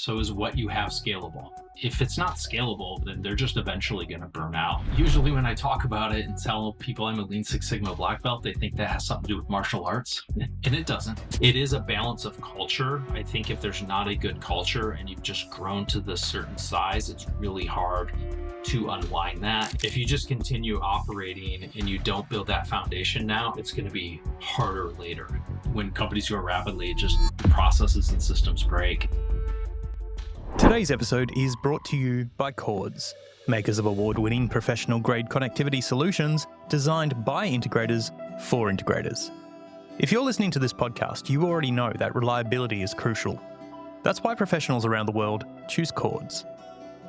So is what you have scalable? If it's not scalable, then they're just eventually going to burn out. Usually when I talk about it and tell people I'm a Lean Six Sigma black belt, they think that has something to do with martial arts, and it doesn't. It is a balance of culture. I think if there's not a good culture and you've just grown to this certain size, it's really hard to unwind that. If you just continue operating and you don't build that foundation now, it's going to be harder later. When companies grow rapidly, just processes and systems break. Today's episode is brought to you by Chords, makers of award-winning professional-grade connectivity solutions designed by integrators for integrators. If you're listening to this podcast, you already know that reliability is crucial. That's why professionals around the world choose Chords.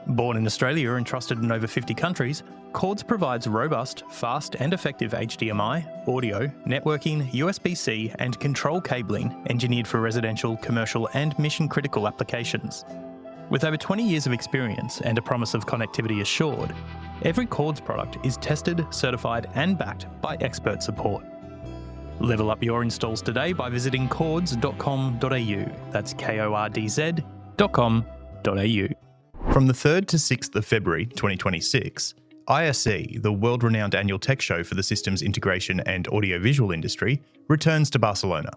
Born in Australia and trusted in over 50 countries, Chords provides robust, fast and effective HDMI, audio, networking, USB-C and control cabling engineered for residential, commercial and mission-critical applications. With over 20 years of experience and a promise of connectivity assured, every Chords product is tested, certified and backed by expert support. Level up your installs today by visiting chords.com.au. That's KORDZ.com.au. From the 3rd to 6th of February 2026, ISE, the world-renowned annual tech show for the systems integration and audiovisual industry, returns to Barcelona,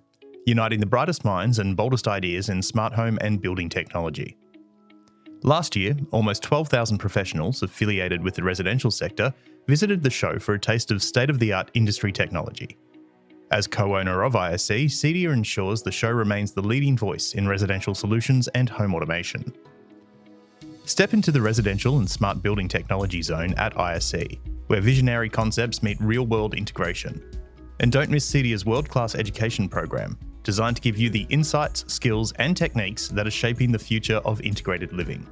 uniting the brightest minds and boldest ideas in smart home and building technology. Last year, almost 12,000 professionals affiliated with the residential sector visited the show for a taste of state-of-the-art industry technology. As co-owner of ISE, CEDIA ensures the show remains the leading voice in residential solutions and home automation. Step into the residential and smart building technology zone at ISE, where visionary concepts meet real-world integration. And don't miss CEDIA's world-class education program, designed to give you the insights, skills and techniques that are shaping the future of integrated living.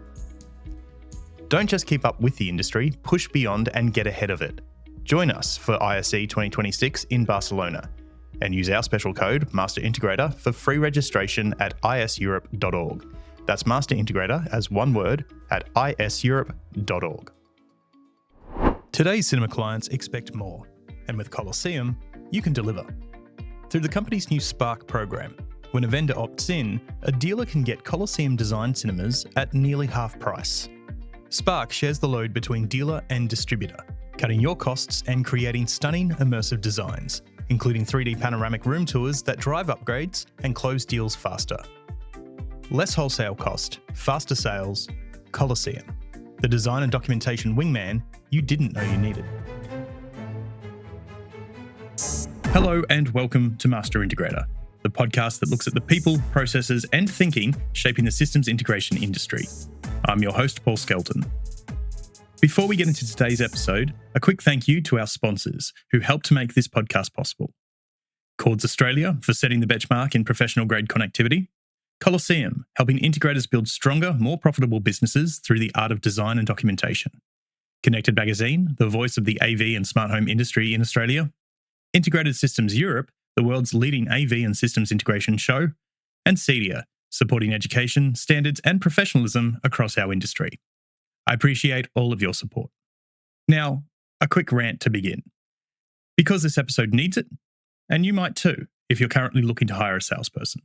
Don't just keep up with the industry, push beyond and get ahead of it. Join us for ISE 2026 in Barcelona and use our special code, Master Integrator, for free registration at iseurope.org. That's Master Integrator as one word at iseurope.org. Today's cinema clients expect more, and with Colosseum, you can deliver. Through the company's new Spark program, when a vendor opts in, a dealer can get Colosseum-designed cinemas at nearly half price. Spark shares the load between dealer and distributor, cutting your costs and creating stunning immersive designs, including 3D panoramic room tours that drive upgrades and close deals faster. Less wholesale cost, faster sales, Colosseum, the design and documentation wingman you didn't know you needed. Hello and welcome to Master Integrator, the podcast that looks at the people, processes and thinking shaping the systems integration industry. I'm your host, Paul Skelton. Before we get into today's episode, a quick thank you to our sponsors who helped to make this podcast possible. Chords Australia for setting the benchmark in professional grade connectivity. Colosseum, helping integrators build stronger, more profitable businesses through the art of design and documentation. Connected Magazine, the voice of the AV and smart home industry in Australia. Integrated Systems Europe, the world's leading AV and systems integration show. And CEDIA, supporting education, standards and professionalism across our industry. I appreciate all of your support. Now, a quick rant to begin. Because this episode needs it, and you might too, if you're currently looking to hire a salesperson.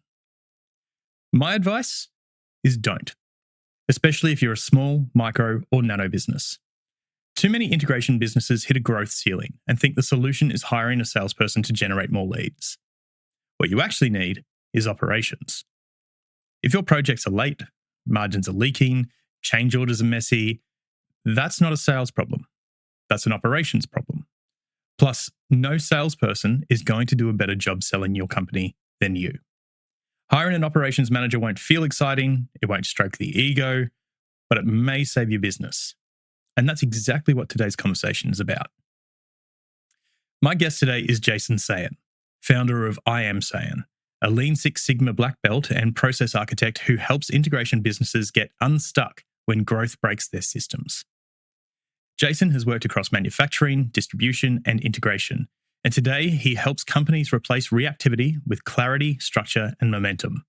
My advice is don't, especially if you're a small, micro, or nano business. Too many integration businesses hit a growth ceiling and think the solution is hiring a salesperson to generate more leads. What you actually need is operations. If your projects are late, margins are leaking, change orders are messy, that's not a sales problem. That's an operations problem. Plus, no salesperson is going to do a better job selling your company than you. Hiring an operations manager won't feel exciting, it won't stroke the ego, but it may save your business. And that's exactly what today's conversation is about. My guest today is Jason Sayen, founder of I Am Sayen, a Lean Six Sigma black belt and process architect who helps integration businesses get unstuck when growth breaks their systems. Jason has worked across manufacturing, distribution, and integration, and today he helps companies replace reactivity with clarity, structure, and momentum.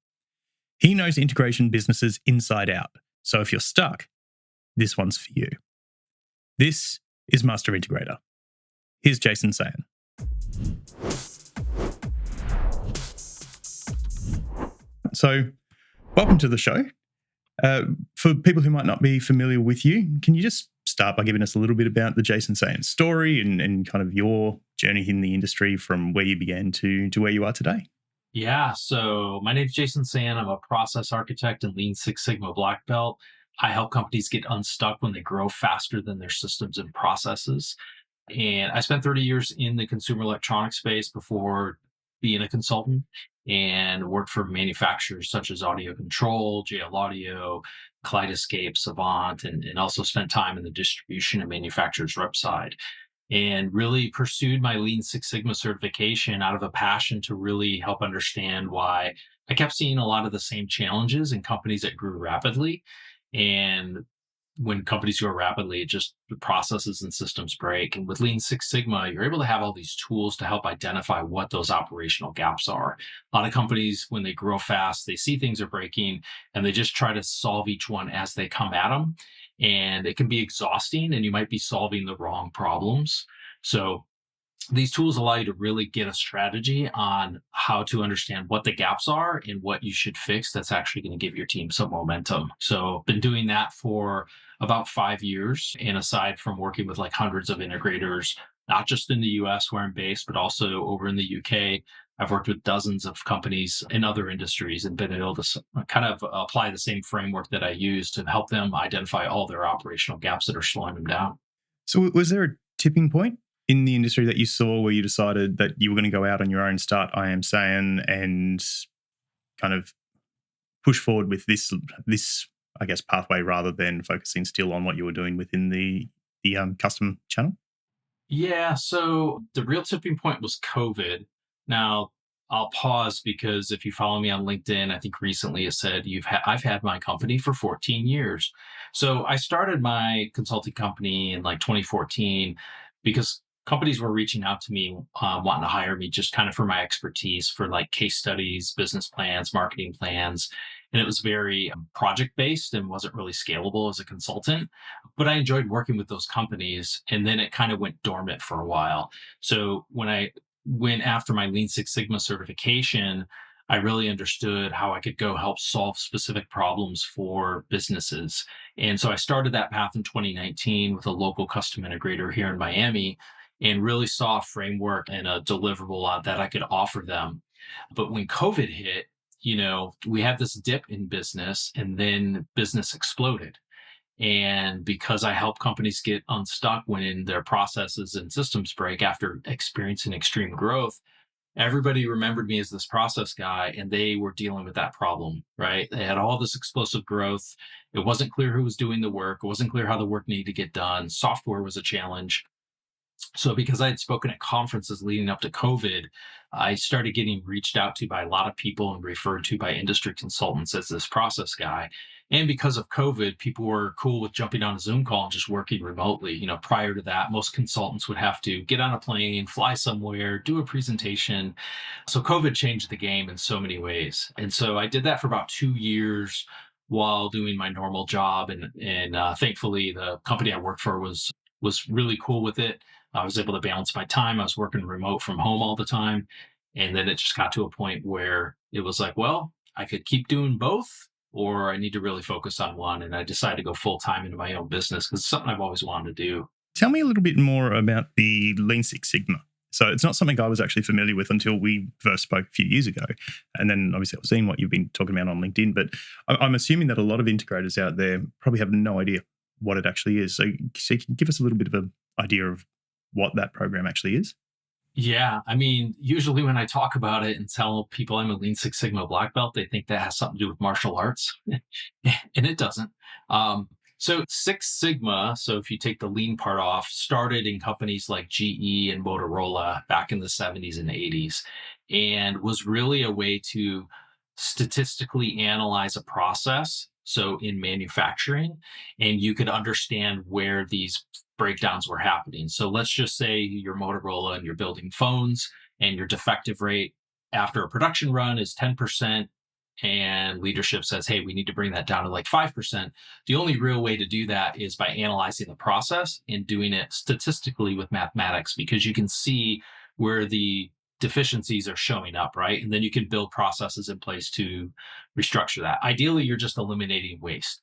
He knows integration businesses inside out, so if you're stuck, this one's for you. This is Master Integrator. Here's Jason Sayen. So, welcome to the show. Uh, for people who might not be familiar with you, can you just start by giving us a little bit about the Jason Sayen story and kind of your journey in the industry from where you began to where you are today? Yeah, so my name's Jason Sayen. I'm a process architect and Lean Six Sigma black belt. I help companies get unstuck when they grow faster than their systems and processes. And I spent 30 years in the consumer electronics space before being a consultant and worked for manufacturers such as Audio Control, JL Audio, Kaleidoscape, Savant, and also spent time in the distribution and manufacturers rep side and really pursued my Lean Six Sigma certification out of a passion to really help understand why I kept seeing a lot of the same challenges in companies that grew rapidly. And when companies grow rapidly, it just the processes and systems break. And with Lean Six Sigma, you're able to have all these tools to help identify what those operational gaps are. A lot of companies, when they grow fast, they see things are breaking and they just try to solve each one as they come at them. And it can be exhausting and you might be solving the wrong problems. So these tools allow you to really get a strategy on how to understand what the gaps are and what you should fix that's actually going to give your team some momentum. So been doing that for about 5 years. And aside from working with like hundreds of integrators, not just in the US where I'm based, but also over in the UK, I've worked with dozens of companies in other industries and been able to kind of apply the same framework that I use to help them identify all their operational gaps that are slowing them down. So, was there a tipping point in the industry that you saw where you decided that you were going to go out on your own, start I Am Sayen, and kind of push forward with this I guess pathway rather than focusing still on what you were doing within the custom channel? Yeah, so the real tipping point was COVID. Now, I'll pause because if you follow me on LinkedIn, I think recently it said I've had my company for 14 years. So I started my consulting company in like 2014 because companies were reaching out to me wanting to hire me just kind of for my expertise for like case studies, business plans, marketing plans. And it was very project based and wasn't really scalable as a consultant, but I enjoyed working with those companies. And then it kind of went dormant for a while. So when I went after my Lean Six Sigma certification, I really understood how I could go help solve specific problems for businesses. And so I started that path in 2019 with a local custom integrator here in Miami and really saw a framework and a deliverable that I could offer them. But when COVID hit, we had this dip in business and then business exploded. And because I help companies get unstuck when their processes and systems break after experiencing extreme growth, everybody remembered me as this process guy and they were dealing with that problem, right? They had all this explosive growth. It wasn't clear who was doing the work. It wasn't clear how the work needed to get done. Software was a challenge. So because I had spoken at conferences leading up to COVID, I started getting reached out to by a lot of people and referred to by industry consultants as this process guy. And because of COVID, people were cool with jumping on a Zoom call and just working remotely. Prior to that, most consultants would have to get on a plane, fly somewhere, do a presentation. So COVID changed the game in so many ways. And so I did that for about 2 years while doing my normal job. And thankfully, the company I worked for was really cool with it. I was able to balance my time. I was working remote from home all the time. And then it just got to a point where it was like, well, I could keep doing both, or I need to really focus on one. And I decided to go full time into my own business because it's something I've always wanted to do. Tell me a little bit more about the Lean Six Sigma. So it's not something I was actually familiar with until we first spoke a few years ago. And then obviously I've seen what you've been talking about on LinkedIn, but I'm assuming that a lot of integrators out there probably have no idea what it actually is. So can you give us a little bit of an idea of what that program actually is? Yeah. I mean, usually when I talk about it and tell people I'm a Lean Six Sigma black belt, they think that has something to do with martial arts, and it doesn't. So Six Sigma, so if you take the lean part off, started in companies like GE and Motorola back in the 70s and 80s, and was really a way to statistically analyze a process. So in manufacturing, and you could understand where these breakdowns were happening. So let's just say you're Motorola and you're building phones and your defective rate after a production run is 10%, and leadership says, hey, we need to bring that down to like 5%. The only real way to do that is by analyzing the process and doing it statistically with mathematics, because you can see where the deficiencies are showing up, right? And then you can build processes in place to restructure that. Ideally, you're just eliminating waste.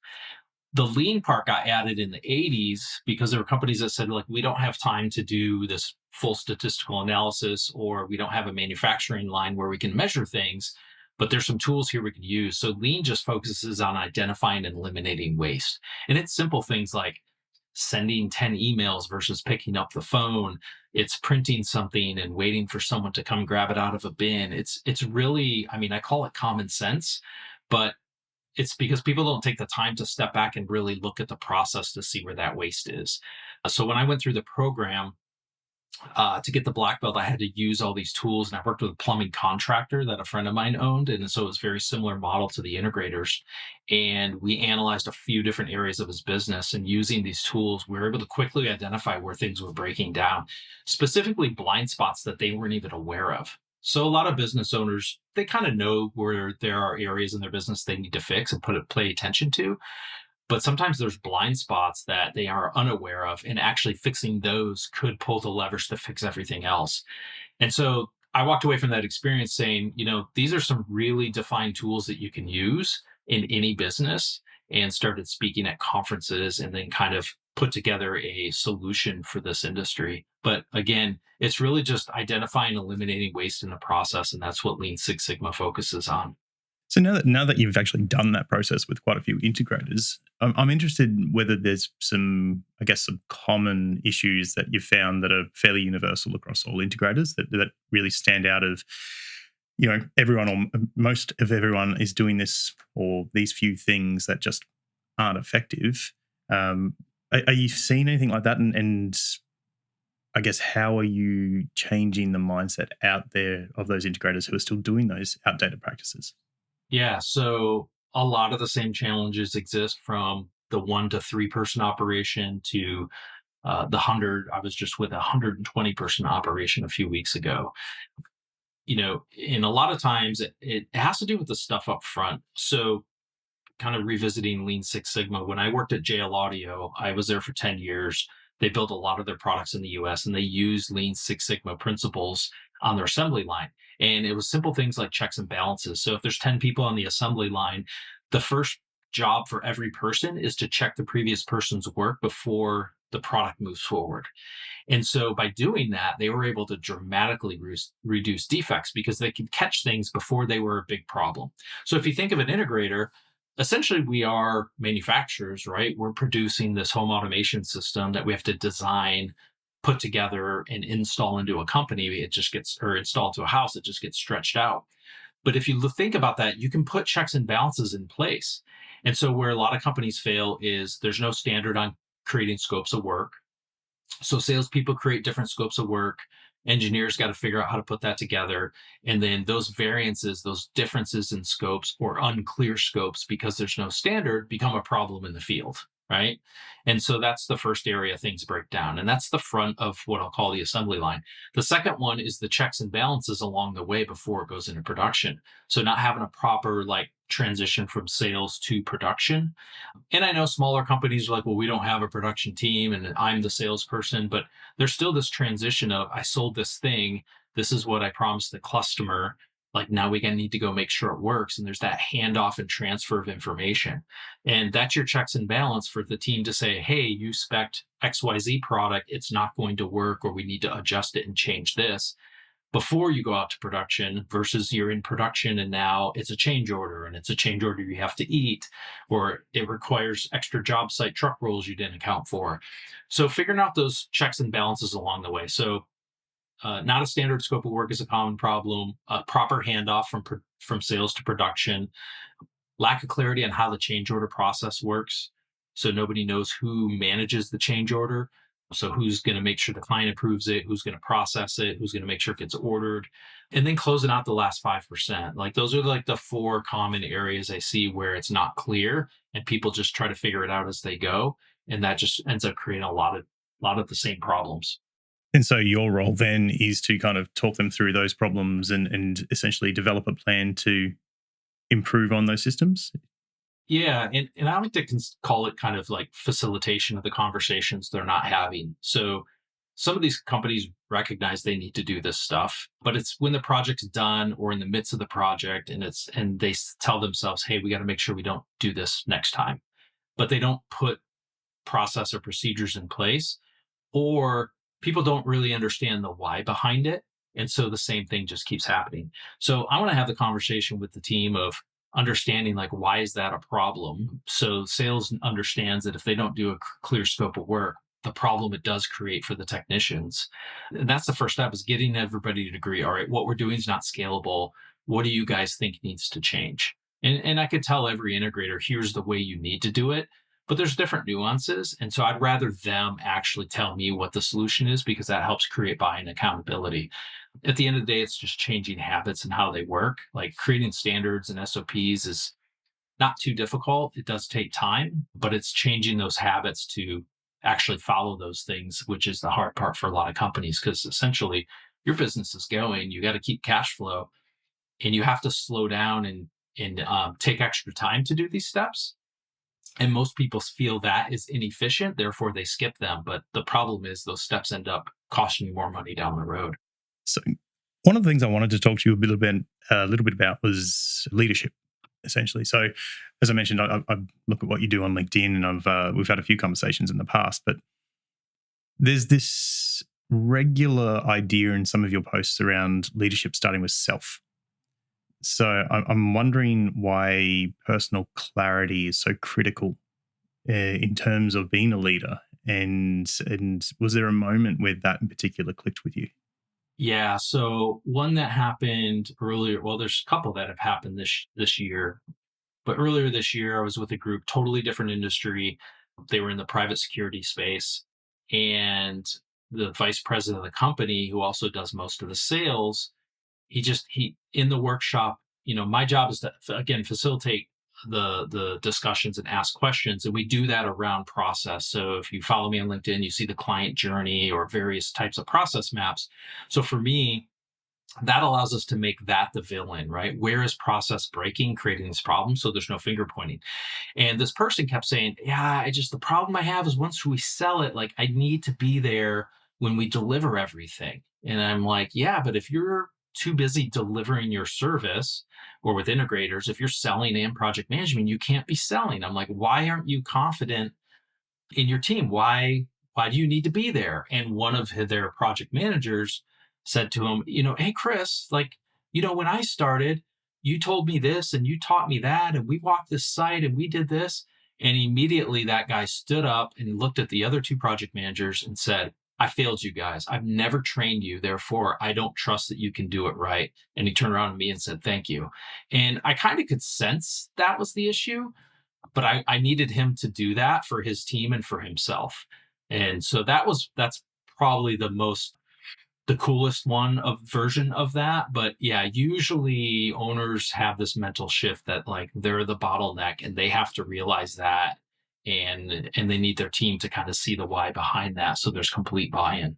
The lean part got added in the 80s because there were companies that said, like, we don't have time to do this full statistical analysis, or we don't have a manufacturing line where we can measure things, but there's some tools here we can use. So lean just focuses on identifying and eliminating waste. And it's simple things like sending 10 emails versus picking up the phone. It's printing something and waiting for someone to come grab it out of a bin. It's really, I mean, I call it common sense, but it's because people don't take the time to step back and really look at the process to see where that waste is. So when I went through the program to get the black belt, I had to use all these tools, and I worked with a plumbing contractor that a friend of mine owned. And so it was a very similar model to the integrators. And we analyzed a few different areas of his business, and using these tools, we were able to quickly identify where things were breaking down, specifically blind spots that they weren't even aware of. So a lot of business owners, they kind of know where there are areas in their business they need to fix and pay attention to. But sometimes there's blind spots that they are unaware of, and actually fixing those could pull the levers to fix everything else. And so I walked away from that experience saying, these are some really defined tools that you can use in any business, and started speaking at conferences and then kind of put together a solution for this industry. But again, it's really just identifying and eliminating waste in the process. And that's what Lean Six Sigma focuses on. So now that you've actually done that process with quite a few integrators, I'm interested whether there's some common issues that you've found that are fairly universal across all integrators that really stand out of, everyone or most of everyone is doing this or these few things that just aren't effective. Are you seeing anything like that? And I guess, how are you changing the mindset out there of those integrators who are still doing those outdated practices? Yeah, so a lot of the same challenges exist, from the 1 to 3 person operation to the 100. I was just with a 120 person operation a few weeks ago. And a lot of times it has to do with the stuff up front. So kind of revisiting Lean Six Sigma, when I worked at JL Audio, I was there for 10 years. They built a lot of their products in the US, and they used Lean Six Sigma principles on their assembly line. And it was simple things like checks and balances. So if there's 10 people on the assembly line, the first job for every person is to check the previous person's work before the product moves forward. And so by doing that, they were able to dramatically reduce defects because they could catch things before they were a big problem. So if you think of an integrator, essentially we are manufacturers, right? We're producing this home automation system that we have to design, put together, and install into a company. It just gets, or installed to a house, it just gets stretched out. But if you think about that, you can put checks and balances in place. And so where a lot of companies fail is there's no standard on creating scopes of work. So salespeople create different scopes of work. Engineers got to figure out how to put that together. And then those variances, those differences in scopes or unclear scopes, because there's no standard, become a problem in the field, right? And so that's the first area things break down. And that's the front of what I'll call the assembly line. The second one is the checks and balances along the way before it goes into production. So not having a proper transition from sales to production. And I know smaller companies are like, well, we don't have a production team and I'm the salesperson, but there's still this transition of, I sold this thing. This is what I promised the customer. Now we need to go make sure it works. And there's that handoff and transfer of information. And that's your checks and balance for the team to say, hey, you spec'd XYZ product, it's not going to work, or we need to adjust it and change this before you go out to production, versus you're in production and now it's a change order, and it's a change order you have to eat, or it requires extra job site truck rolls you didn't account for. So figuring out those checks and balances along the way. So not a standard scope of work is a common problem. Proper handoff from sales to production. Lack of clarity on how the change order process works. So nobody knows who manages the change order. So who's going to make sure the client approves it, who's going to process it, who's going to make sure it gets ordered, and then closing out the last 5%. Those are the 4 common areas I see where it's not clear and people just try to figure it out as they go. And that just ends up creating a lot of the same problems. And so your role then is to kind of talk them through those problems and essentially develop a plan to improve on those systems? Yeah, and I like to call it kind of like facilitation of the conversations they're not having. So some of these companies recognize they need to do this stuff, but it's when the project's done or in the midst of the project and they tell themselves, hey, we got to make sure we don't do this next time. But they don't put process or procedures in place, or people don't really understand the why behind it. And so the same thing just keeps happening. So I want to have the conversation with the team of understanding, like, why is that a problem? So sales understands that if they don't do a clear scope of work, the problem it does create for the technicians. And that's the first step, is getting everybody to agree, all right, what we're doing is not scalable. What do you guys think needs to change? And I could tell every integrator, here's the way you need to do it, but there's different nuances. And so I'd rather them actually tell me what the solution is, because that helps create buy-in and accountability. At the end of the day, it's just changing habits and how they work. Like, creating standards and SOPs is not too difficult. It does take time, but it's changing those habits to actually follow those things, which is the hard part for a lot of companies, because essentially your business is going, you got to keep cash flow, and you have to slow down and take extra time to do these steps. And most people feel that is inefficient, therefore they skip them. But the problem is those steps end up costing you more money down the road. So one of the things I wanted to talk to you a little bit about was leadership, essentially. So as I mentioned, I look at what you do on LinkedIn, and we've had a few conversations in the past, but there's this regular idea in some of your posts around leadership starting with self. So I'm wondering why personal clarity is so critical in terms of being a leader, and was there a moment where that in particular clicked with you? Yeah. So one that happened earlier, well, there's a couple that have happened this year, but earlier this year, I was with a group, totally different industry. They were in the private security space, and the vice president of the company, who also does most of the sales, he in the workshop, my job is to, again, facilitate the discussions and ask questions, and we do that around process. So if you follow me on LinkedIn, you see the client journey or various types of process maps. So for me, that allows us to make that the villain, right? Where is process breaking, creating this problem, so there's no finger pointing? And this person kept saying, yeah, the problem I have is once we sell it, like, I need to be there when we deliver everything. And I'm like, yeah, but if you're too busy delivering your service, or with integrators, if you're selling and project management, you can't be selling. I'm like, why aren't you confident in your team? Why do you need to be there? And one of their project managers said to him, hey, Chris, like, when I started, you told me this and you taught me that, and we walked this site and we did this. And immediately that guy stood up and looked at the other two project managers and said, I failed you guys. I've never trained you. Therefore, I don't trust that you can do it right. And he turned around to me and said, thank you. And I kind of could sense that was the issue, but I needed him to do that for his team and for himself. And so that's probably the coolest version of that. But yeah, usually owners have this mental shift that, like, they're the bottleneck and they have to realize that. And they need their team to kind of see the why behind that, so there's complete buy-in.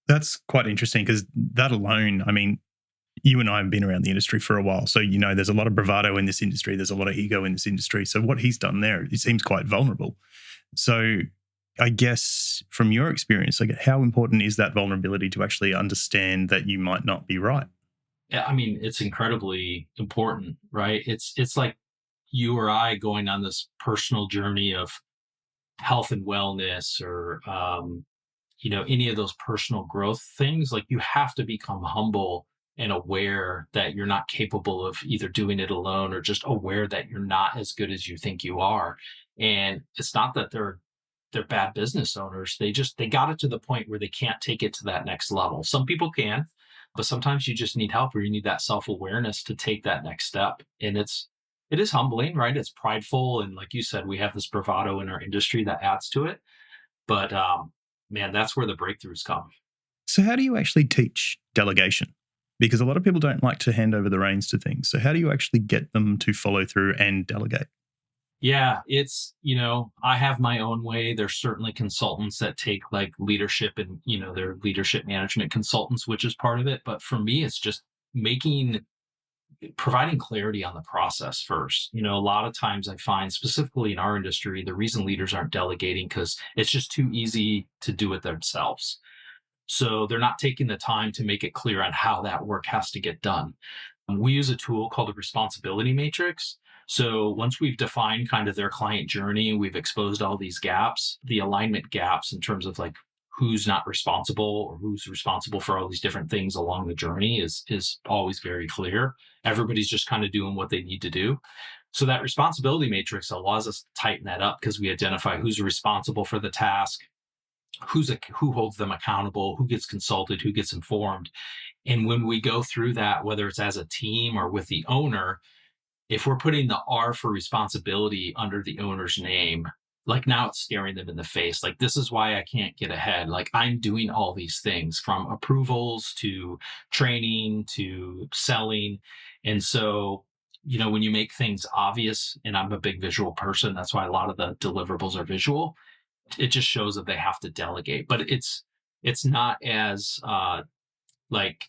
That's quite interesting, because that alone, I mean, you and I have been around the industry for a while, so there's a lot of bravado in this industry, there's a lot of ego in this industry. So what he's done there, it seems quite vulnerable. So I guess from your experience, like, how important is that vulnerability to actually understand that you might not be right? Yeah, I mean, it's incredibly important, right? It's like you or I going on this personal journey of health and wellness, or any of those personal growth things. Like, you have to become humble and aware that you're not capable of either doing it alone, or just aware that you're not as good as you think you are. And it's not that they're bad business owners. They got it to the point where they can't take it to that next level. Some people can, but sometimes you just need help, or you need that self-awareness to take that next step. And it is humbling, right? It's prideful. And like you said, we have this bravado in our industry that adds to it. But man, that's where the breakthroughs come. So how do you actually teach delegation? Because a lot of people don't like to hand over the reins to things. So how do you actually get them to follow through and delegate? Yeah, it's, I have my own way. There's certainly consultants that take, like, leadership and, they're leadership management consultants, which is part of it. But for me, it's just providing clarity on the process first. A lot of times I find, specifically in our industry, the reason leaders aren't delegating, because it's just too easy to do it themselves. So they're not taking the time to make it clear on how that work has to get done. We use a tool called a responsibility matrix. So once we've defined kind of their client journey, we've exposed all these gaps, the alignment gaps in terms of like who's not responsible or who's responsible for all these different things along the journey is always very clear. Everybody's just kind of doing what they need to do. So that responsibility matrix allows us to tighten that up because we identify who's responsible for the task, who holds them accountable, who gets consulted, who gets informed. And when we go through that, whether it's as a team or with the owner, if we're putting the R for responsibility under the owner's name, like now it's staring them in the face. Like, this is why I can't get ahead. Like, I'm doing all these things from approvals to training to selling. And so, when you make things obvious, and I'm a big visual person, that's why a lot of the deliverables are visual. It just shows that they have to delegate, but it's not as like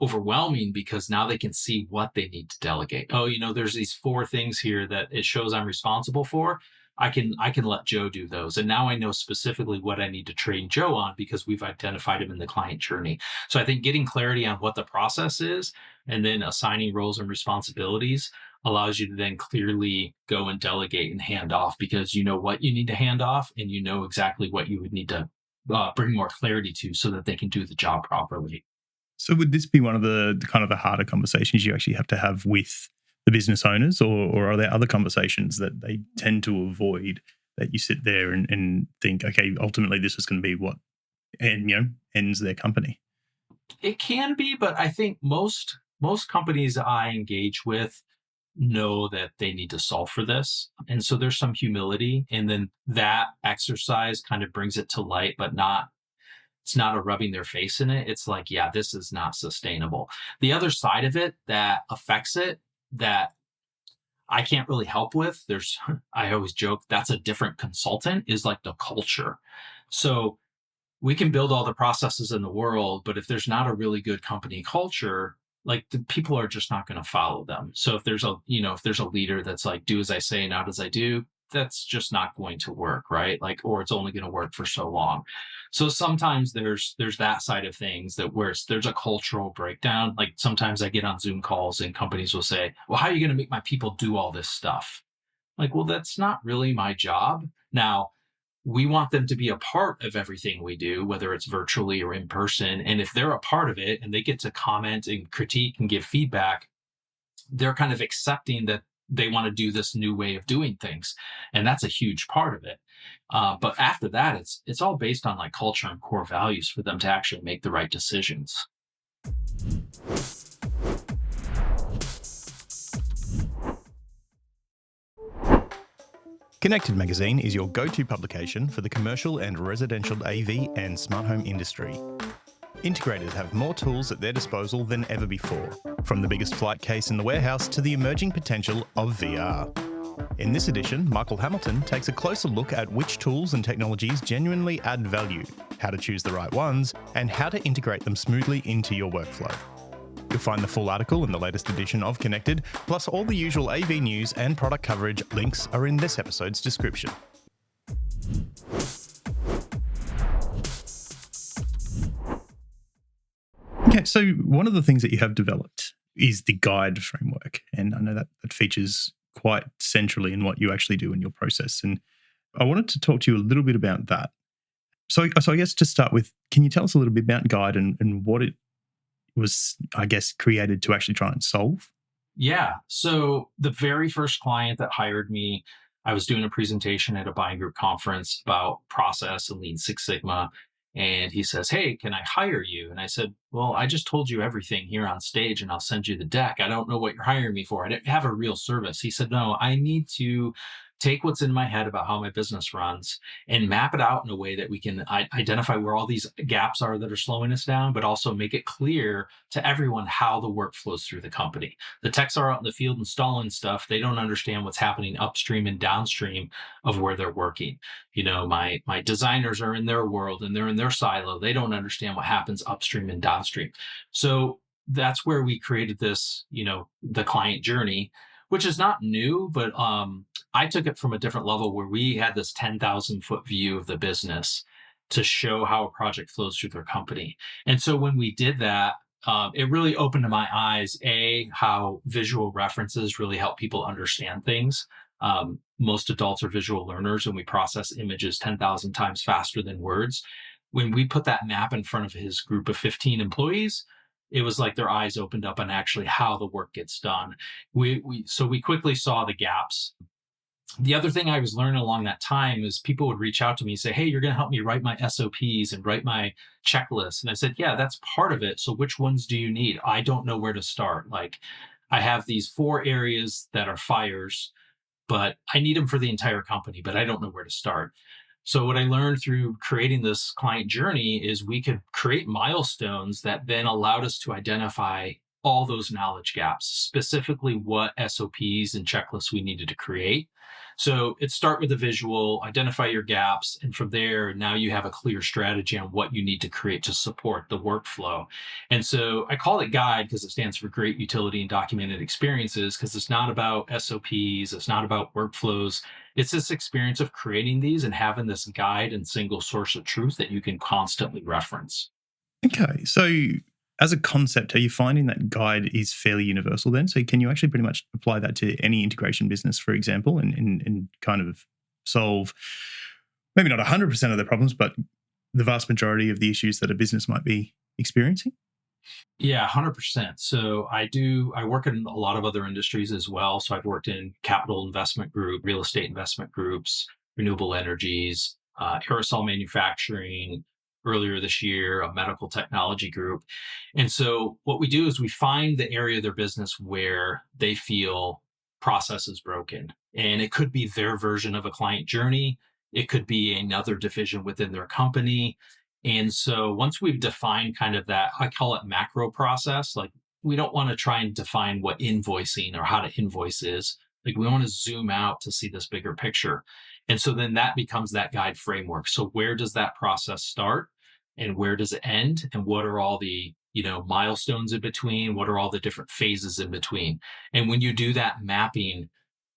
overwhelming because now they can see what they need to delegate. Oh, there's these 4 things here that it shows I'm responsible for. I can let Joe do those. And now I know specifically what I need to train Joe on because we've identified him in the client journey. So I think getting clarity on what the process is and then assigning roles and responsibilities allows you to then clearly go and delegate and hand off because you know what you need to hand off and you know exactly what you would need to bring more clarity to so that they can do the job properly. So would this be one of the kind of the harder conversations you actually have to have with the business owners, or are there other conversations that they tend to avoid that you sit there and think, okay, ultimately this is going to be what ends their company? It can be, but I think most companies I engage with know that they need to solve for this. And so there's some humility. And then that exercise kind of brings it to light, but it's not a rubbing their face in it. It's like, yeah, this is not sustainable. The other side of it that affects it that I can't really help with, I always joke, that's a different consultant, is like the culture. So we can build all the processes in the world, but if there's not a really good company culture, like the people are just not going to follow them. So if there's a leader that's like, do as I say, not as I do, that's just not going to work, right? Like, or it's only going to work for so long. So sometimes there's that side of things that where there's a cultural breakdown. Like sometimes I get on Zoom calls and companies will say, well, how are you going to make my people do all this stuff? Like, well, that's not really my job. Now, we want them to be a part of everything we do, whether it's virtually or in person. And if they're a part of it and they get to comment and critique and give feedback, they're kind of accepting that they want to do this new way of doing things. And that's a huge part of it. But after that, it's all based on like culture and core values for them to actually make the right decisions. Connected Magazine is your go-to publication for the commercial and residential AV and smart home industry. Integrators have more tools at their disposal than ever before, from the biggest flight case in the warehouse to the emerging potential of VR. In this edition, Michael Hamilton takes a closer look at which tools and technologies genuinely add value, how to choose the right ones, and how to integrate them smoothly into your workflow. You'll find the full article in the latest edition of Connected, plus all the usual AV news and product coverage links are in this episode's description. Okay, so one of the things that you have developed is the guide framework. And I know that features quite centrally in what you actually do in your process. And I wanted to talk to you a little bit about that. So I guess to start with, can you tell us a little bit about guide and what it was, I guess, created to actually try and solve? Yeah. So the very first client that hired me, I was doing a presentation at a buying group conference about process and Lean Six Sigma. And he says, hey, can I hire you? And I said, well, I just told you everything here on stage and I'll send you the deck. I don't know what you're hiring me for. I didn't have a real service. He said, no, I need to take what's in my head about how my business runs and map it out in a way that we can identify where all these gaps are that are slowing us down, but also make it clear to everyone how the work flows through the company. The techs are out in the field installing stuff. They don't understand what's happening upstream and downstream of where they're working. My designers are in their world and they're in their silo. They don't understand what happens upstream and downstream. So that's where we created this, the client journey, which is not new, but I took it from a different level where we had this 10,000 foot view of the business. to show how a project flows through their company. And so when we did that, it really opened my eyes, how visual references really help people understand things. Most adults are visual learners, and we process images 10,000 times faster than words. When we put that map in front of his group of 15 employees, it was like their eyes opened up on actually how the work gets done. So we quickly saw the gaps. The other thing I was learning along that time is people would reach out to me and say, "Hey, you're going to help me write my SOPs and write my checklist." And I said, "Yeah, that's part of it. So which ones do you need? I don't know where to start. Like, I have these 4 areas that are fires, but I need them for the entire company, but I don't know where to start." So what I learned through creating this client journey is we could create milestones that then allowed us to identify all those knowledge gaps, specifically what SOPs and checklists we needed to create. So it start with a visual, identify your gaps, and from there, now you have a clear strategy on what you need to create to support the workflow. And so I call it GUIDE because it stands for Great Utility and Documented Experiences, because it's not about SOPs, it's not about workflows. It's this experience of creating these and having this guide and single source of truth that you can constantly reference. Okay. So, as a concept, are you finding that guide is fairly universal then? So, can you actually pretty much apply that to any integration business, for example, and kind of solve maybe not 100% of the problems, but the vast majority of the issues that a business might be experiencing? Yeah, 100%. So I work in a lot of other industries as well. So I've worked in capital investment group, real estate investment groups, renewable energies, aerosol manufacturing, earlier this year, a medical technology group. And so what we do is we find the area of their business where they feel process is broken. And it could be their version of a client journey. It could be another division within their company. And so once we've defined kind of that, I call it macro process, like we don't want to try and define what invoicing or how to invoice is. Like we want to zoom out to see this bigger picture. And so then that becomes that guide framework. So where does that process start and where does it end? And what are all the, milestones in between? What are all the different phases in between? And when you do that mapping,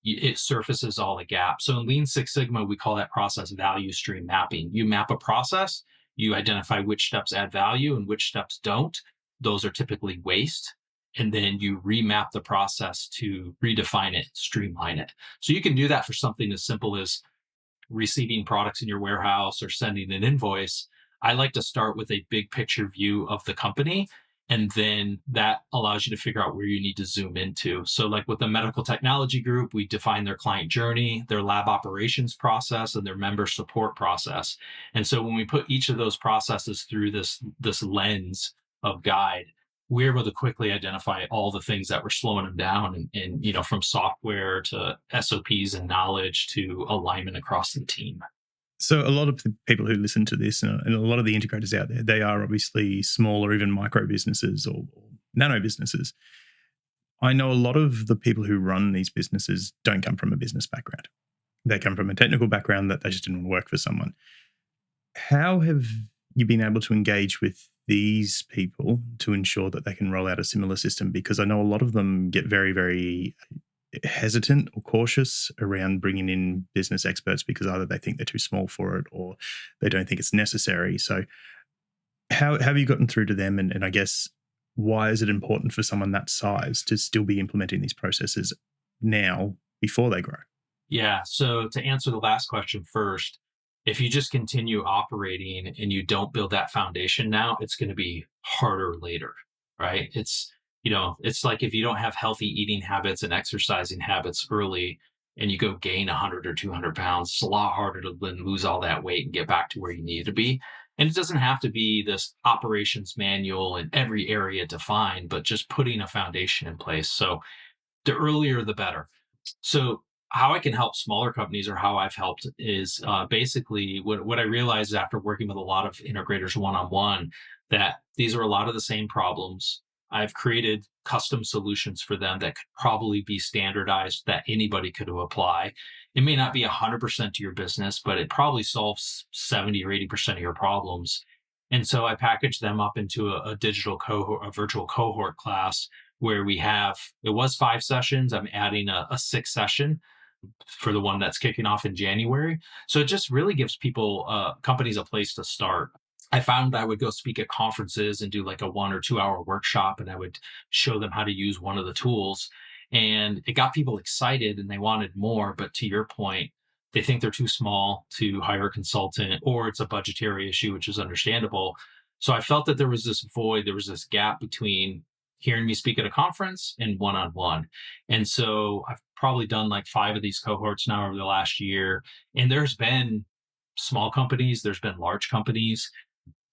it surfaces all the gaps. So in Lean Six Sigma, we call that process value stream mapping. You map a process, you identify which steps add value and which steps don't. Those are typically waste. And then you remap the process to redefine it, streamline it. So you can do that for something as simple as receiving products in your warehouse or sending an invoice. I like to start with a big picture view of the company. And then that allows you to figure out where you need to zoom into. So, like with the medical technology group, we define their client journey, their lab operations process, and their member support process. And so, when we put each of those processes through this lens of guide, we're able to quickly identify all the things that were slowing them down, and from software to SOPs and knowledge to alignment across the team. So, a lot of the people who listen to this and a lot of the integrators out there, they are obviously small or even micro businesses or nano businesses. I know a lot of the people who run these businesses don't come from a business background. They come from a technical background that they just didn't work for someone. How have you been able to engage with these people to ensure that they can roll out a similar system? Because I know a lot of them get very, very hesitant or cautious around bringing in business experts because either they think they're too small for it or they don't think it's necessary. So how have you gotten through to them? And I guess, why is it important for someone that size to still be implementing these processes now before they grow? Yeah. So to answer the last question first, if you just continue operating and you don't build that foundation now, it's going to be harder later, right? It's like if you don't have healthy eating habits and exercising habits early and you go gain 100 or 200 pounds, it's a lot harder to then lose all that weight and get back to where you need to be. And it doesn't have to be this operations manual in every area defined, but just putting a foundation in place. So the earlier, the better. So how I can help smaller companies, or how I've helped, is basically what I realized after working with a lot of integrators one-on-one, that these are a lot of the same problems. I've created custom solutions for them that could probably be standardized, that anybody could apply. It may not be 100% to your business, but it probably solves 70 or 80% of your problems. And so I package them up into a digital cohort, a virtual cohort class, where it was 5 sessions. I'm adding a 6th session. for the one that's kicking off in January. So it just really gives people, companies, a place to start. I found I would go speak at conferences and do like a 1 or 2 hour workshop, and I would show them how to use one of the tools. And it got people excited and they wanted more. But to your point, they think they're too small to hire a consultant, or it's a budgetary issue, which is understandable. So I felt that there was this void, there was this gap between hearing me speak at a conference and one on one. And so I've probably done like 5 of these cohorts now over the last year. And there's been small companies, there's been large companies,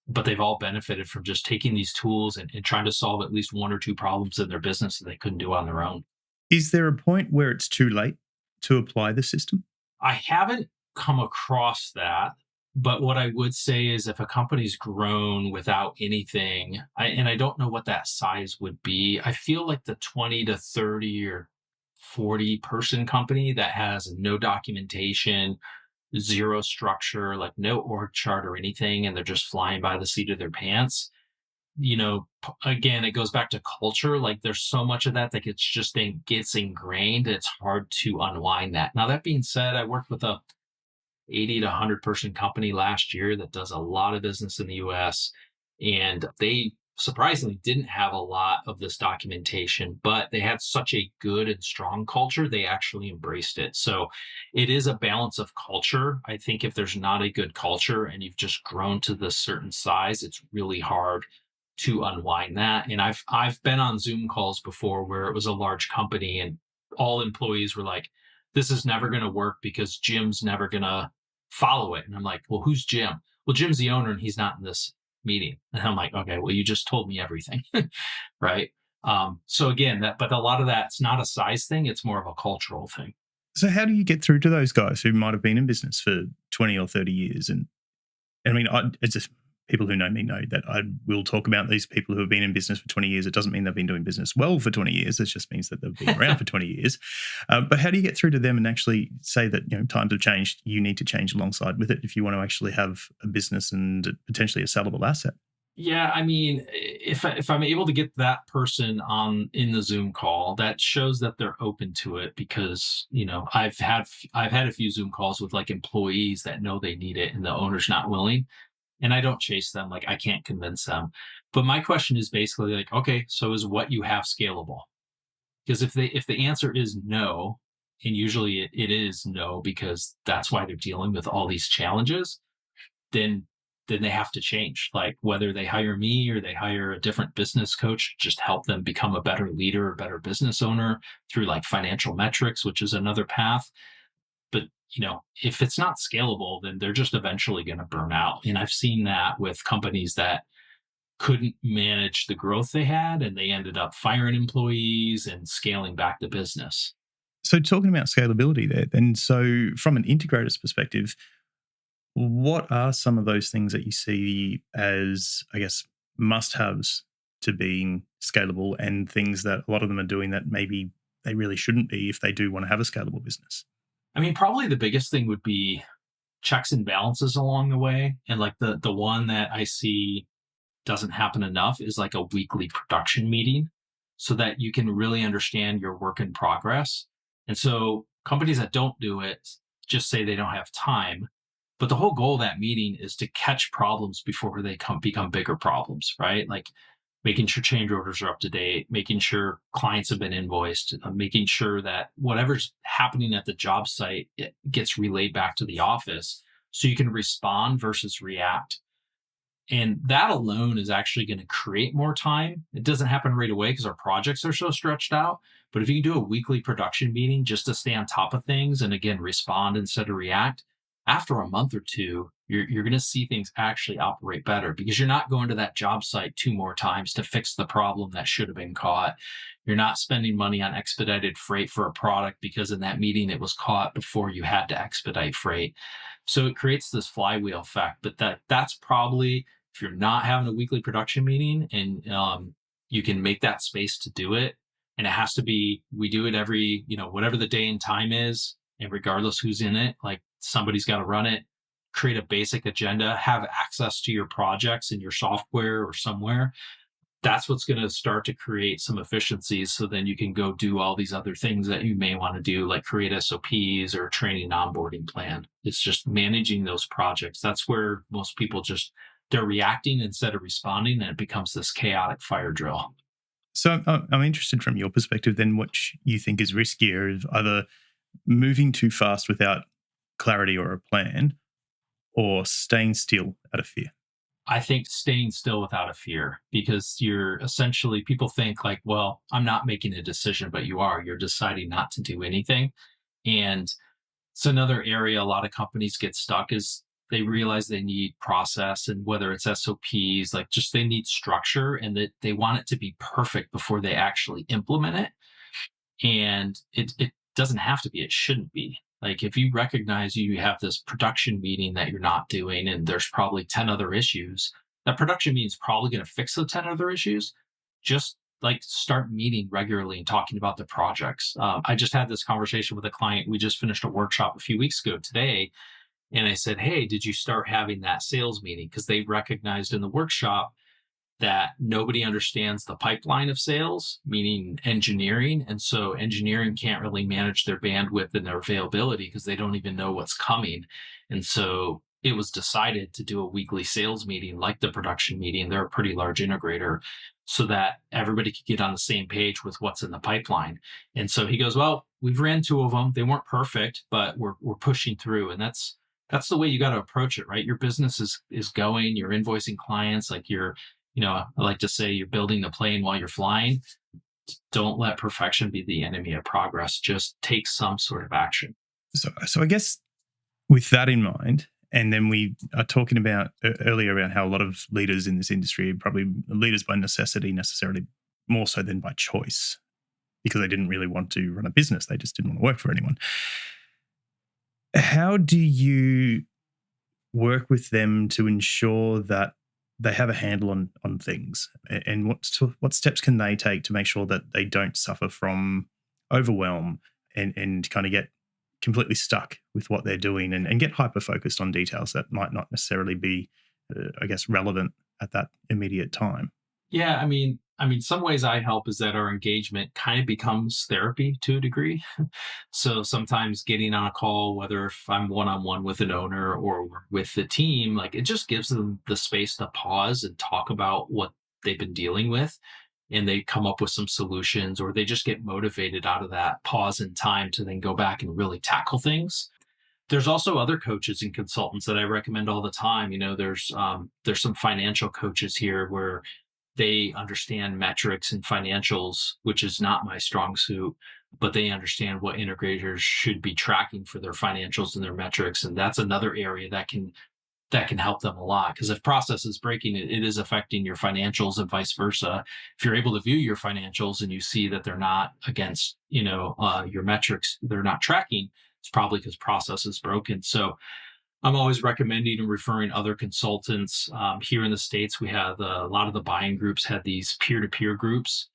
but they've all benefited from just taking these tools and trying to solve at least 1 or 2 problems in their business that they couldn't do on their own. Is there a point where it's too late to apply the system? I haven't come across that. But what I would say is if a company's grown without anything, and I don't know what that size would be, I feel like the 20 to 30 or 40 person company that has no documentation, zero structure, like no org chart or anything, and they're just flying by the seat of their pants. Again, it goes back to culture. Like there's so much of that gets gets ingrained. It's hard to unwind that. Now, that being said, I worked with a 80 to 100 person company last year that does a lot of business in the US. And they surprisingly didn't have a lot of this documentation, but they had such a good and strong culture, they actually embraced it. So it is a balance of culture. I think if there's not a good culture and you've just grown to this certain size, it's really hard to unwind that. And I've been on Zoom calls before where it was a large company and all employees were like, this is never going to work because Jim's never going to follow it. And I'm like, well, who's Jim? Well, Jim's the owner and he's not in this meeting. And I'm like, okay, well, you just told me everything. Right. So again, but a lot of that's not a size thing. It's more of a cultural thing. So how do you get through to those guys who might have been in business for 20 or 30 years? And I mean, it's just people who know me know that I will talk about these people who have been in business for 20 years. It doesn't mean they've been doing business well for 20 years. It just means that they've been around for 20 years. But how do you get through to them and actually say that, times have changed, you need to change alongside with it if you want to actually have a business and potentially a sellable asset? Yeah, I mean, if I'm able to get that person on in the Zoom call, that shows that they're open to it because I've had a few Zoom calls with like employees that know they need it and the owner's not willing, and I don't chase them. Like I can't convince them. But my question is basically like, okay, so is what you have scalable? Because if the answer is no, and usually it is no because that's why they're dealing with all these challenges, then they have to change. Like whether they hire me or they hire a different business coach, just help them become a better leader, a better business owner through like financial metrics, which is another path. But if it's not scalable, then they're just eventually going to burn out. And I've seen that with companies that couldn't manage the growth they had and they ended up firing employees and scaling back the business. So talking about scalability there, and so from an integrator's perspective, what are some of those things that you see as, I guess, must-haves to being scalable and things that a lot of them are doing that maybe they really shouldn't be if they do want to have a scalable business? I mean, probably the biggest thing would be checks and balances along the way. And like the one that I see doesn't happen enough is like a weekly production meeting so that you can really understand your work in progress. And so companies that don't do it just say they don't have time. But the whole goal of that meeting is to catch problems before they become bigger problems, right? Like making sure change orders are up to date, making sure clients have been invoiced, making sure that whatever's happening at the job site, it gets relayed back to the office so you can respond versus react. And that alone is actually going to create more time. It doesn't happen right away because our projects are so stretched out. But if you can do a weekly production meeting just to stay on top of things and again, respond instead of react, after a month or two, you're going to see things actually operate better because you're not going to that job site 2 more times to fix the problem that should have been caught. You're not spending money on expedited freight for a product because in that meeting it was caught before you had to expedite freight. So it creates this flywheel effect. But that's probably, if you're not having a weekly production meeting and you can make that space to do it, and it has to be, we do it every, whatever the day and time is, and regardless who's in it, like somebody's got to run it, create a basic agenda, have access to your projects in your software or somewhere. that's what's going to start to create some efficiencies. So then you can go do all these other things that you may want to do, like create SOPs or training and onboarding plan. It's just managing those projects. That's where most people they're reacting instead of responding, and it becomes this chaotic fire drill. So I'm interested from your perspective then what you think is riskier of either moving too fast without clarity or a plan or staying still out of fear. I think staying still without a fear, because you're essentially, people think like, well, I'm not making a decision, but you're deciding not to do anything. And it's another area a lot of companies get stuck is they realize they need process, and whether it's SOPs, like just they need structure, and that they want it to be perfect before they actually implement it. And it doesn't have to be, it shouldn't be. Like if you recognize you have this production meeting that you're not doing and there's probably 10 other issues, that production meeting is probably going to fix the 10 other issues. Just like start meeting regularly and talking about the projects. I just had this conversation with a client. We just finished a workshop a few weeks ago today. And I said, hey, did you start having that sales meeting? Because they recognized in the workshop that nobody understands the pipeline of sales, meaning engineering. And so engineering can't really manage their bandwidth and their availability because they don't even know what's coming. And so it was decided to do a weekly sales meeting like the production meeting. They're a pretty large integrator, so that everybody could get on the same page with what's in the pipeline. And so he goes, well, we've ran two of them. They weren't perfect, but we're pushing through. And that's the way you got to approach it, right? Your business is going, you're invoicing clients, like I like to say you're building the plane while you're flying. Don't let perfection be the enemy of progress. Just take some sort of action. So I guess with that in mind, and then we are talking about earlier about how a lot of leaders in this industry are probably leaders by necessity, necessarily more so than by choice, because they didn't really want to run a business. They just didn't want to work for anyone. How do you work with them to ensure that they have a handle on things, and what steps can they take to make sure that they don't suffer from overwhelm and kind of get completely stuck with what they're doing and get hyper focused on details that might not necessarily be, I guess, relevant at that immediate time? Yeah, I mean, some ways I help is that our engagement kind of becomes therapy to a degree. So sometimes getting on a call, whether if I'm one on one with an owner or with the team, like it just gives them the space to pause and talk about what they've been dealing with. And they come up with some solutions, or they just get motivated out of that pause in time to then go back and really tackle things. There's also other coaches and consultants that I recommend all the time. There's some financial coaches here where they understand metrics and financials, which is not my strong suit, but they understand what integrators should be tracking for their financials and their metrics. And that's another area that can help them a lot, because if process is breaking, it is affecting your financials and vice versa. If you're able to view your financials and you see that they're not against your metrics, they're not tracking, it's probably because process is broken. So I'm always recommending and referring other consultants. Here in the States, we have a lot of the buying groups had these peer-to-peer groups.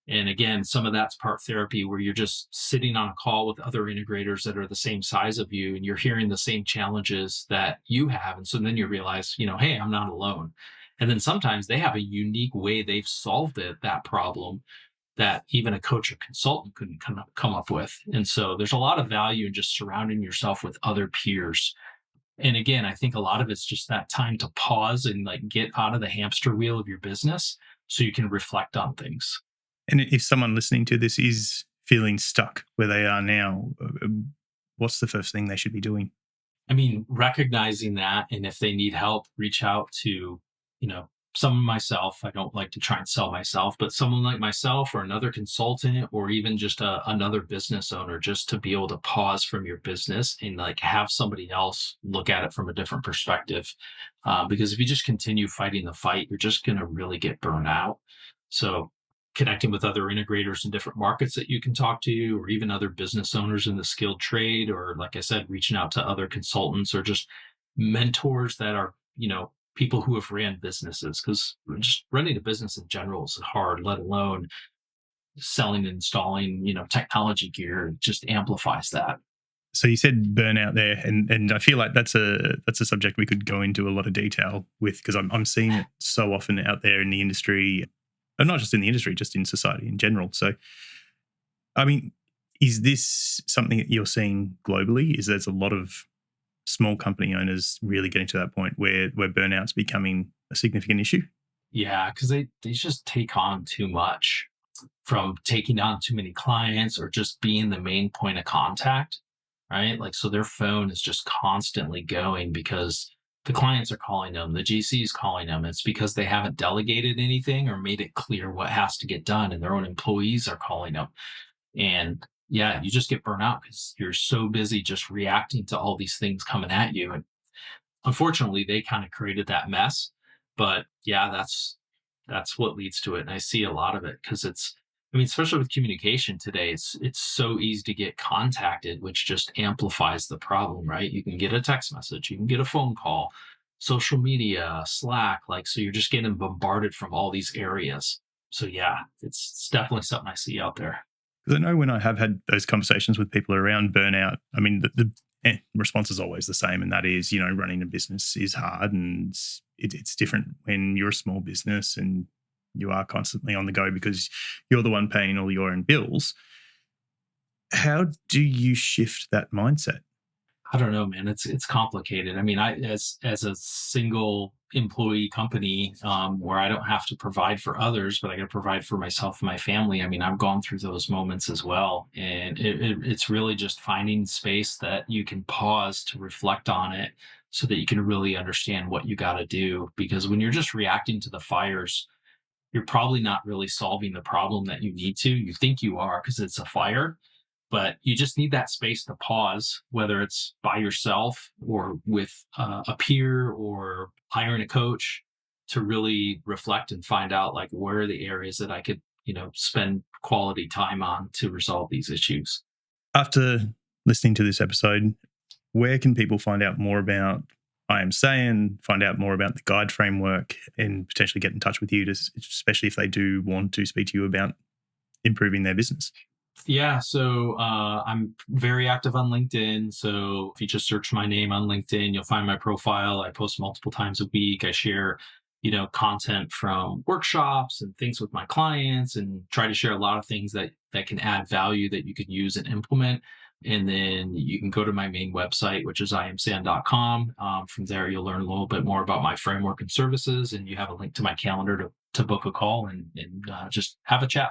And again, some of that's part therapy, where you're just sitting on a call with other integrators that are the same size of you, and you're hearing the same challenges that you have. And so then you realize, hey, I'm not alone. And then sometimes they have a unique way they've solved that problem that even a coach or consultant couldn't come up with. And so there's a lot of value in just surrounding yourself with other peers. And again, I think a lot of it's just that time to pause and like get out of the hamster wheel of your business so you can reflect on things. And if someone listening to this is feeling stuck where they are now, what's the first thing they should be doing? I mean, recognizing that, and if they need help, reach out to, someone myself. I don't like to try and sell myself, but someone like myself or another consultant, or even just another business owner, just to be able to pause from your business and like have somebody else look at it from a different perspective. Because if you just continue fighting the fight, you're just going to really get burned out. So connecting with other integrators in different markets that you can talk to, or even other business owners in the skilled trade, or like I said, reaching out to other consultants or just mentors that are, people who have ran businesses, because just running a business in general is hard, let alone selling and installing, technology gear. It just amplifies that. So you said burnout there, and I feel like that's a subject we could go into a lot of detail with, because I'm seeing it so often out there in the industry. and not just in the industry, just in society in general. So, I mean, is this something that you're seeing globally? Is there's a lot of small company owners really getting to that point where burnout's becoming a significant issue? Yeah, because they just take on too much, from taking on too many clients or just being the main point of contact, right? Like, so their phone is just constantly going because the clients are calling them, the GC is calling them. It's because they haven't delegated anything or made it clear what has to get done, and their own employees are calling them. And yeah, you just get burnt out because you're so busy just reacting to all these things coming at you. And unfortunately, they kind of created that mess. But yeah, that's what leads to it. And I see a lot of it because I mean, especially with communication today, it's so easy to get contacted, which just amplifies the problem, right? You can get a text message, you can get a phone call, social media, Slack, like, so you're just getting bombarded from all these areas. So yeah, it's definitely something I see out there. Because I know when I have had those conversations with people around burnout, I mean, the response is always the same, and that is, running a business is hard, and it's different when you're a small business and you are constantly on the go because you're the one paying all your own bills. How do you shift that mindset? I don't know, man. It's complicated. I mean, as a single employee company, where I don't have to provide for others, but I got to provide for myself and my family. I mean, I've gone through those moments as well, and it's really just finding space that you can pause to reflect on it, so that you can really understand what you got to do. Because when you're just reacting to the fires, you're probably not really solving the problem that you need to. You think you are because it's a fire, but you just need that space to pause, whether it's by yourself or with a peer or hiring a coach, to really reflect and find out, like, where are the areas that I could, spend quality time on to resolve these issues. After listening to this episode, where can people find out more about I Am Sayen, find out more about the guide framework, and potentially get in touch with you, especially if they do want to speak to you about improving their business? Yeah, so I'm very active on LinkedIn. So if you just search my name on LinkedIn, you'll find my profile. I post multiple times a week. I share, content from workshops and things with my clients, and try to share a lot of things that can add value that you could use and implement. And then you can go to my main website, which is iamsayen.com. From there, you'll learn a little bit more about my framework and services, and you have a link to my calendar to book a call and just have a chat.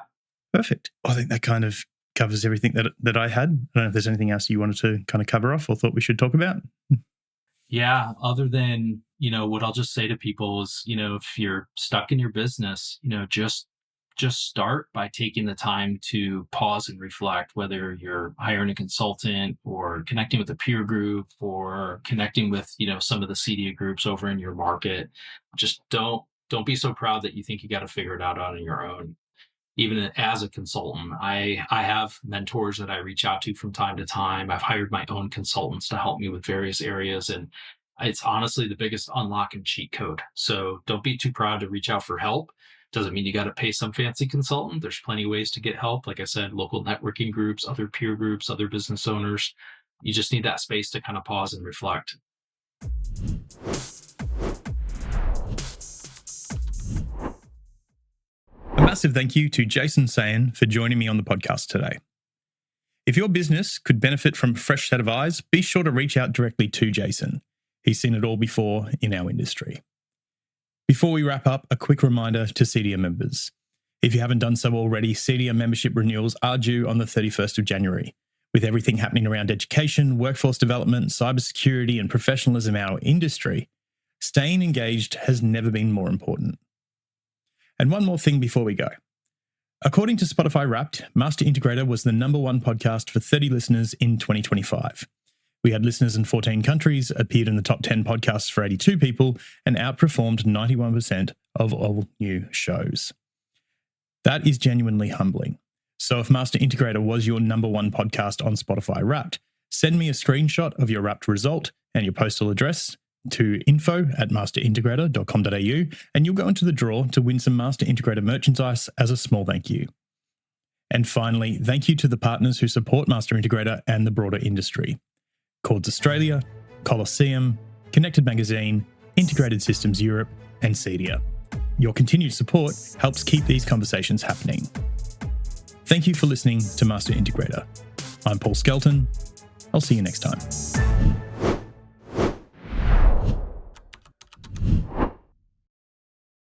Perfect. I think that kind of covers everything that I had. I don't know if there's anything else you wanted to kind of cover off or thought we should talk about. Yeah, other than, what I'll just say to people is, if you're stuck in your business, just start by taking the time to pause and reflect, whether you're hiring a consultant or connecting with a peer group or connecting with, some of the CDA groups over in your market. Just don't be so proud that you think you got to figure it out on your own. Even as a consultant, I have mentors that I reach out to from time to time. I've hired my own consultants to help me with various areas, and it's honestly the biggest unlock and cheat code. So don't be too proud to reach out for help. Doesn't mean you got to pay some fancy consultant. There's plenty of ways to get help. Like I said, local networking groups, other peer groups, other business owners. You just need that space to kind of pause and reflect. A massive thank you to Jason Sayen for joining me on the podcast today. If your business could benefit from a fresh set of eyes, be sure to reach out directly to Jason. He's seen it all before in our industry. Before we wrap up, a quick reminder to CDA members. If you haven't done so already, CDA membership renewals are due on the 31st of January. With everything happening around education, workforce development, cybersecurity, and professionalism in our industry, staying engaged has never been more important. And one more thing before we go. According to Spotify Wrapped, Master Integrator was the #1 podcast for 30 listeners in 2025. We had listeners in 14 countries, appeared in the top 10 podcasts for 82 people, and outperformed 91% of all new shows. That is genuinely humbling. So if Master Integrator was your #1 podcast on Spotify Wrapped, send me a screenshot of your Wrapped result and your postal address to info@masterintegrator.com.au, and you'll go into the draw to win some Master Integrator merchandise as a small thank you. And finally, thank you to the partners who support Master Integrator and the broader industry: Chords Australia, Colosseum, Connected Magazine, Integrated Systems Europe, and CEDIA. Your continued support helps keep these conversations happening. Thank you for listening to Master Integrator. I'm Paul Skelton. I'll see you next time.